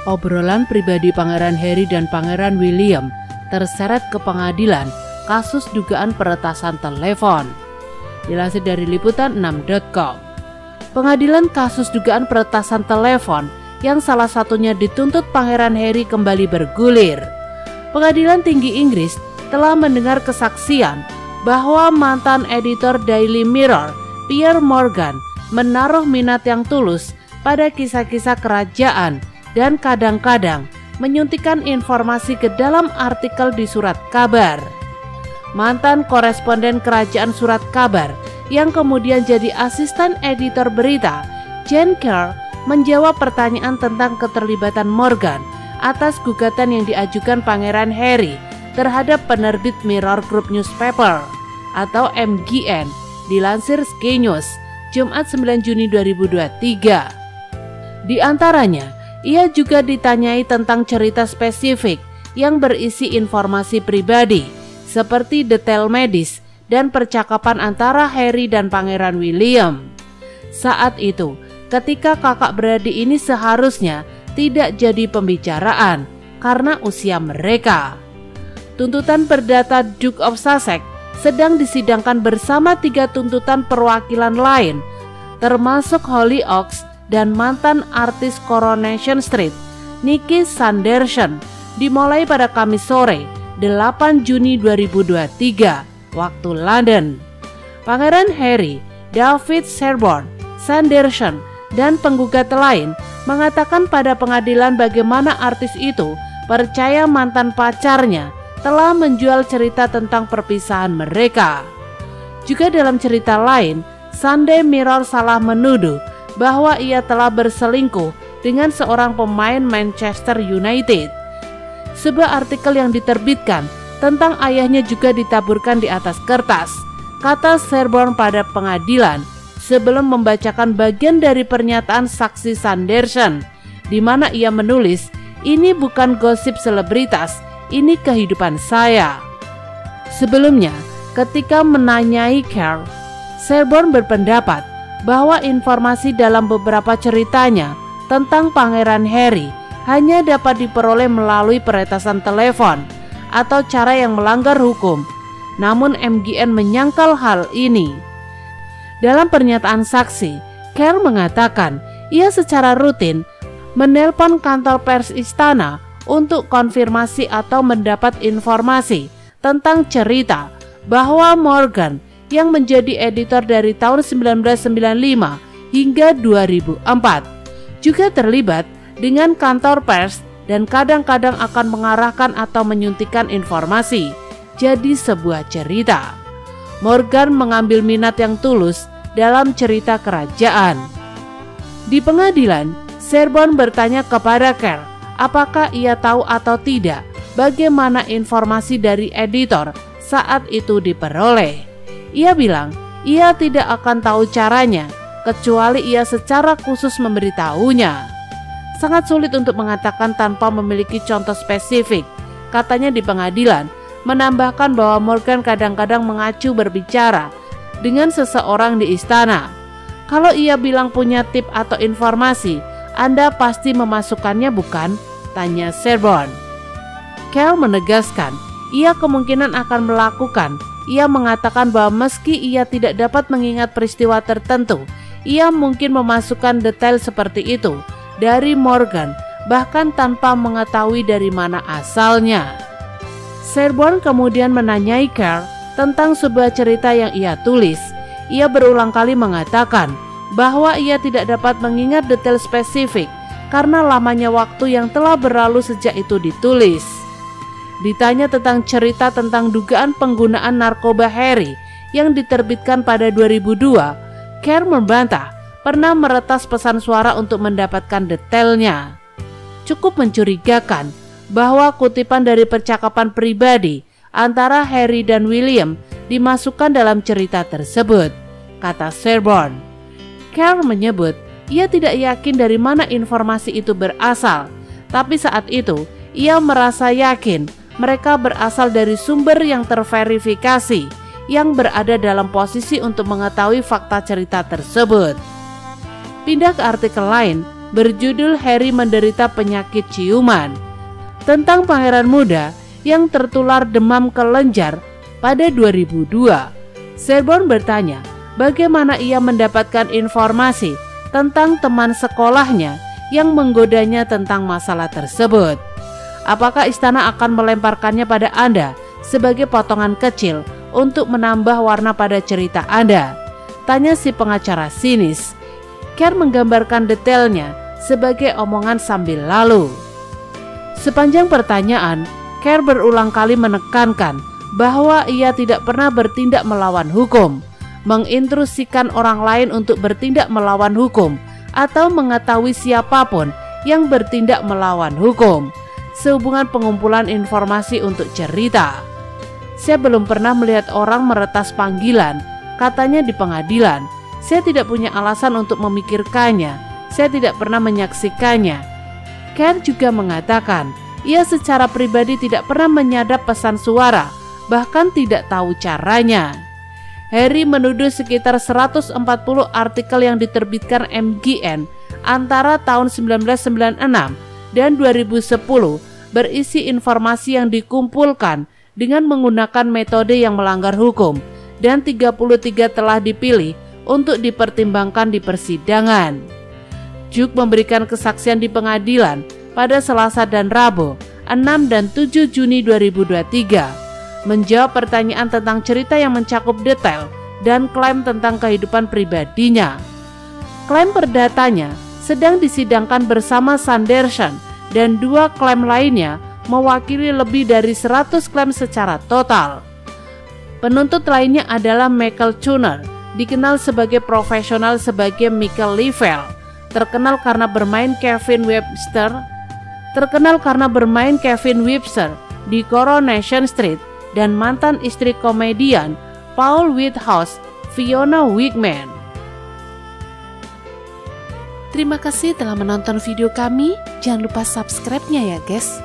obrolan pribadi Pangeran Harry dan Pangeran William terseret ke pengadilan kasus dugaan peretasan telepon. Dilansir dari liputan6.com, pengadilan kasus dugaan peretasan telepon yang salah satunya dituntut Pangeran Harry kembali bergulir. Pengadilan Tinggi Inggris telah mendengar kesaksian bahwa mantan editor Daily Mirror, Piers Morgan, menaruh minat yang tulus pada kisah-kisah kerajaan dan kadang-kadang menyuntikkan informasi ke dalam artikel di surat kabar. Mantan koresponden kerajaan surat kabar yang kemudian jadi asisten editor berita, Jane Kerr, menjawab pertanyaan tentang keterlibatan Morgan atas gugatan yang diajukan Pangeran Harry terhadap penerbit Mirror Group Newspaper atau MGN, dilansir Sky News, Jumat 9 Juni 2023. Di antaranya, ia juga ditanyai tentang cerita spesifik yang berisi informasi pribadi seperti detail medis dan percakapan antara Harry dan Pangeran William. Saat itu, ketika kakak beradik ini seharusnya tidak jadi pembicaraan karena usia mereka. Tuntutan perdata Duke of Sussex sedang disidangkan bersama 3 tuntutan perwakilan lain, termasuk Hollyoaks dan mantan artis Coronation Street, Nicky Sanderson, dimulai pada Kamis sore 8 Juni 2023 waktu London. Pangeran Harry, David Sherborne, Sanderson, dan penggugat lain mengatakan pada pengadilan bagaimana artis itu percaya mantan pacarnya telah menjual cerita tentang perpisahan mereka. Juga dalam cerita lain, Sunday Mirror salah menuduh bahwa ia telah berselingkuh dengan seorang pemain Manchester United. Sebuah artikel yang diterbitkan tentang ayahnya juga ditaburkan di atas kertas, kata Sherborne pada pengadilan sebelum membacakan bagian dari pernyataan saksi Sanderson, di mana ia menulis, "Ini bukan gosip selebritas, ini kehidupan saya." Sebelumnya, ketika menanyai Kerr, Sherborne berpendapat bahwa informasi dalam beberapa ceritanya tentang Pangeran Harry hanya dapat diperoleh melalui peretasan telepon atau cara yang melanggar hukum. Namun MGN menyangkal hal ini. Dalam pernyataan saksi, Kerr mengatakan ia secara rutin menelpon kantor pers istana untuk konfirmasi atau mendapat informasi tentang cerita bahwa Morgan yang menjadi editor dari tahun 1995 hingga 2004 juga terlibat dengan kantor pers dan kadang-kadang akan mengarahkan atau menyuntikkan informasi jadi sebuah cerita. Morgan mengambil minat yang tulus dalam cerita kerajaan. Di pengadilan, Sherborne bertanya kepada Kerr apakah ia tahu atau tidak bagaimana informasi dari editor saat itu diperoleh. Ia bilang ia tidak akan tahu caranya kecuali ia secara khusus memberitahunya. Sangat sulit untuk mengatakan tanpa memiliki contoh spesifik, katanya di pengadilan, menambahkan bahwa Morgan kadang-kadang mengacu berbicara dengan seseorang di istana. Kalau ia bilang punya tip atau informasi, Anda pasti memasukkannya bukan? Tanya Sherborne. Kerr menegaskan ia kemungkinan akan melakukan. Ia mengatakan bahwa meski ia tidak dapat mengingat peristiwa tertentu, ia mungkin memasukkan detail seperti itu dari Morgan, bahkan tanpa mengetahui dari mana asalnya. Sherborne kemudian menanyai Kerr tentang sebuah cerita yang ia tulis. Ia berulang kali mengatakan bahwa ia tidak dapat mengingat detail spesifik karena lamanya waktu yang telah berlalu sejak itu ditulis. Ditanya tentang cerita tentang dugaan penggunaan narkoba Harry yang diterbitkan pada 2002, Kerr membantah pernah meretas pesan suara untuk mendapatkan detailnya. Cukup mencurigakan bahwa kutipan dari percakapan pribadi antara Harry dan William dimasukkan dalam cerita tersebut, kata Sherborne. Kerr menyebut ia tidak yakin dari mana informasi itu berasal, tapi saat itu ia merasa yakin mereka berasal dari sumber yang terverifikasi yang berada dalam posisi untuk mengetahui fakta cerita tersebut. Pindah ke artikel lain, berjudul Harry Menderita Penyakit Ciuman, tentang pangeran muda yang tertular demam kelenjar pada 2002. Sherborne bertanya bagaimana ia mendapatkan informasi tentang teman sekolahnya yang menggodanya tentang masalah tersebut. Apakah istana akan melemparkannya pada Anda sebagai potongan kecil untuk menambah warna pada cerita Anda? Tanya si pengacara sinis. Kerr menggambarkan detailnya sebagai omongan sambil lalu. Sepanjang pertanyaan, Kerr berulang kali menekankan bahwa ia tidak pernah bertindak melawan hukum, menginstruksikan orang lain untuk bertindak melawan hukum, atau mengetahui siapapun yang bertindak melawan hukum. Sehubungan pengumpulan informasi untuk cerita. Saya belum pernah melihat orang meretas panggilan, katanya di pengadilan. Saya tidak punya alasan untuk memikirkannya. Saya tidak pernah menyaksikannya. Kerr juga mengatakan, ia secara pribadi tidak pernah menyadap pesan suara, bahkan tidak tahu caranya. Harry menuduh sekitar 140 artikel yang diterbitkan MGN antara tahun 1996 dan 2010 berisi informasi yang dikumpulkan dengan menggunakan metode yang melanggar hukum, dan 33 telah dipilih untuk dipertimbangkan di persidangan. Juk memberikan kesaksian di pengadilan pada Selasa dan Rabu 6 dan 7 Juni 2023, menjawab pertanyaan tentang cerita yang mencakup detail dan klaim tentang kehidupan pribadinya. Klaim perdatanya sedang disidangkan bersama Sanderson, dan 2 klaim lainnya mewakili lebih dari 100 klaim secara total. Penuntut lainnya adalah Michael Turner, dikenal sebagai profesional sebagai Michael Leavell, terkenal karena bermain Kevin Webster di Coronation Street, dan mantan istri komedian Paul Whitehouse, Fiona Wigman. Terima kasih telah menonton video kami. Jangan lupa subscribe-nya ya guys.